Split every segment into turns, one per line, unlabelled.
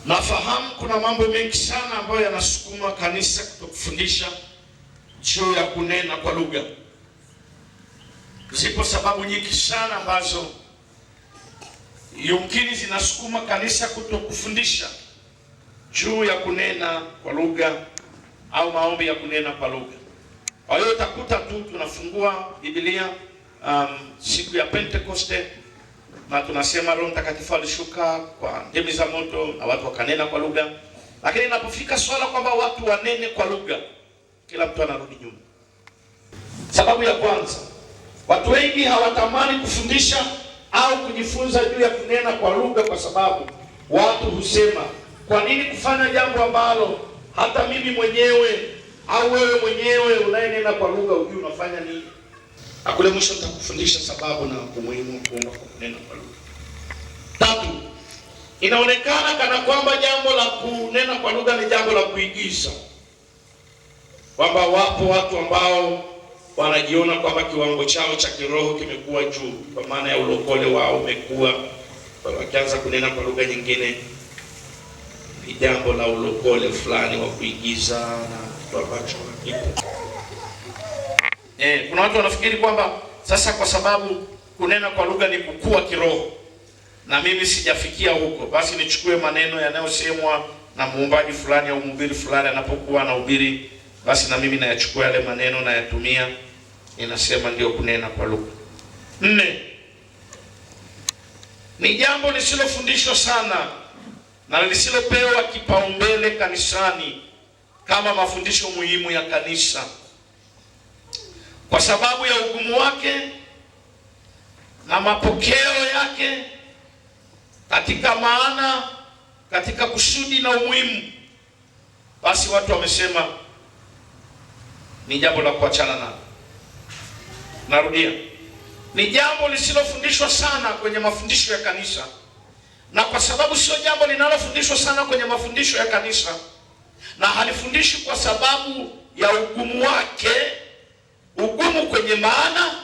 Nafahamu kuna mambo mengi sana ambayo yanasukuma kanisa kutokufundisha juu ya kunena kwa lugha. Zipo sababu nyingi sana ambazo yumkini zinasukuma kanisa kutokufundisha juu ya kunena kwa lugha au maombi ya kunena kwa lugha. Kwa hiyo utakuta tu tunafungua Biblia siku ya Pentekoste na tunasema Roho Mtakatifu alishuka kwa ndimi za moto na watu wakanena kwa lugha. Lakini inapofika swala kwamba watu wanene kwa lugha, kila mtu anarudi nyuma. Sababu ya kwanza, watu wengi hawatamani kufundisha au kujifunza juu ya kunena kwa lugha kwa sababu watu husema, kwa nini kufanya jambo ambalo hata mimi mwenyewe au wewe mwenyewe unayenena kwa lugha hujui unafanya nini? Na kule mwisho nitakufundisha sababu na umuhimu wa kuomba kwa kunena kwa lugha. Tatu, inaonekana kana kwamba jambo la kunena kwa lugha ni jambo la kuigiza. Kwamba wapo watu ambao wanajiona kwamba kiwango chao cha kiroho kimekuwa juu, kwa maana ya ulokole wao umekuwa, wakianza kunena kwa lugha nyingine ni jambo la ulokole fulani wa kuigiza na kitu ambacho hakipo. Kuna watu wanafikiri kwamba sasa kwa sababu kunena kwa lugha ni kukua kiroho na mimi sijafikia huko, basi nichukue maneno yanayosemwa na muombaji fulani au mhubiri fulani anapokuwa anahubiri, basi na mimi nayachukua yale maneno na yatumia, inasema ndio kunena kwa lugha. 4, ni jambo lisilofundishwa sana na lisilopewa kipaumbele kanisani kama mafundisho muhimu ya kanisa, kwa sababu ya ugumu wake na mapokeo yake katika maana, katika kusudi na umuhimu. Basi watu wamesema ni jambo la kuachana nalo. Narudia, ni jambo lisilofundishwa sana kwenye mafundisho ya kanisa, na kwa sababu sio jambo linalofundishwa sana kwenye mafundisho ya kanisa, na halifundishwi kwa sababu ya ugumu wake, ugumu kwenye maana,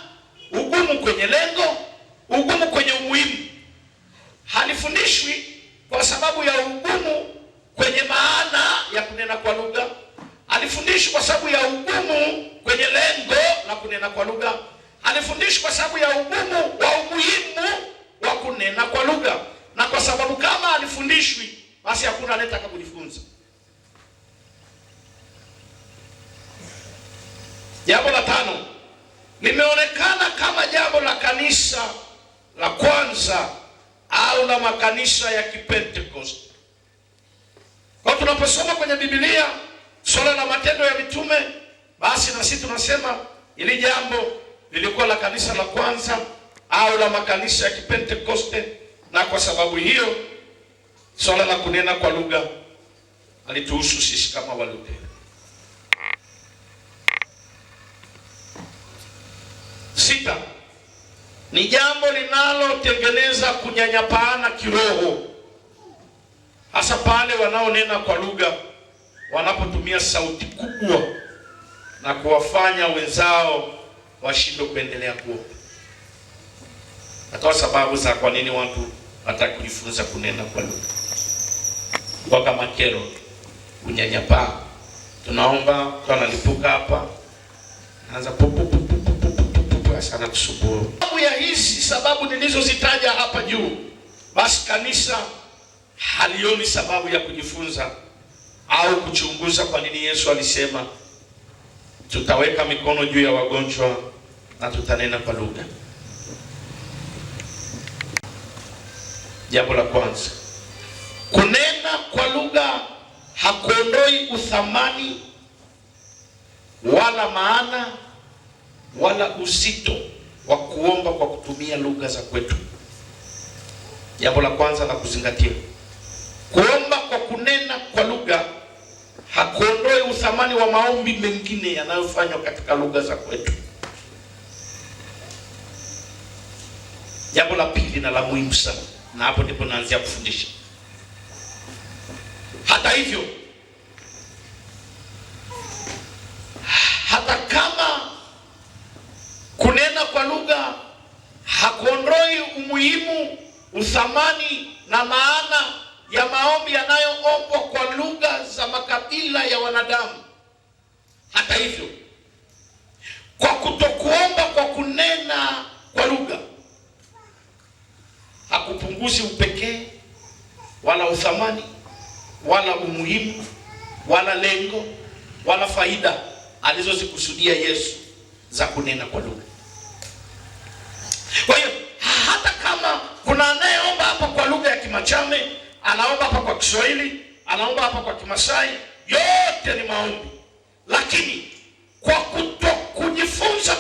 ugumu kwenye lengo, ugumu kwenye umuhimu. Halifundishwi kwa sababu ya ugumu kwenye maana ya kunena kwa lugha. Halifundishwi kwa sababu ya ugumu kwenye lengo la kunena kwa lugha. Halifundishwi kwa sababu ya ugumu wa umuhimu wa kunena kwa lugha. Na kwa sababu kama halifundishwi, basi hakuna anayetaka kujifunza. Jambo la 5, limeonekana kama jambo la kanisa la kwanza au la makanisa ya Kipentekoste. Kwa tunaposoma kwenye Biblia swala la Matendo ya Mitume, basi na sisi tunasema ili jambo lilikuwa la kanisa la kwanza au la makanisa ya Kipentekoste, na kwa sababu hiyo swala la kunena kwa lugha alituhusu sisi kama Walutheri. 6, ni jambo linalotengeneza kunyanyapaana kiroho, hasa pale wanaonena kwa lugha wanapotumia sauti kubwa na kuwafanya wenzao washindwe kuendelea kuomba. Natoa sababu za kwa nini watu wataka kujifunza kunena kwa lugha. Kwa kama kero, kunyanyapaa. Tunaomba kwa nalipuka hapa, naanza pupu sana kusumbua. Sababu ya hizi sababu nilizozitaja hapa juu, basi kanisa halioni sababu ya kujifunza au kuchunguza kwa nini Yesu alisema tutaweka mikono juu ya wagonjwa na tutanena kwa lugha. Jambo la kwanza, kunena kwa lugha hakuondoi uthamani wala maana wala uzito wa kuomba kwa kutumia lugha za kwetu. Jambo la kwanza la kuzingatia, kuomba kwa kunena kwa lugha hakuondoi uthamani wa maombi mengine yanayofanywa katika lugha za kwetu. Jambo la pili na la muhimu sana, na hapo ndipo naanzia kufundisha. Hata hivyo, hata kama kunena kwa lugha hakuondoi umuhimu, uthamani na maana ya maombi yanayoombwa kwa lugha za makabila ya wanadamu. Hata hivyo, kwa kutokuomba kwa kunena kwa lugha hakupunguzi upekee wala uthamani wala umuhimu wala lengo wala faida alizozikusudia Yesu za kunena kwa lugha. Kwa hiyo hata kama kuna anayeomba hapa kwa lugha ya Kimachame, anaomba hapa kwa Kiswahili, anaomba hapa kwa Kimasai, yote ni maombi. Lakini kwa kujifunza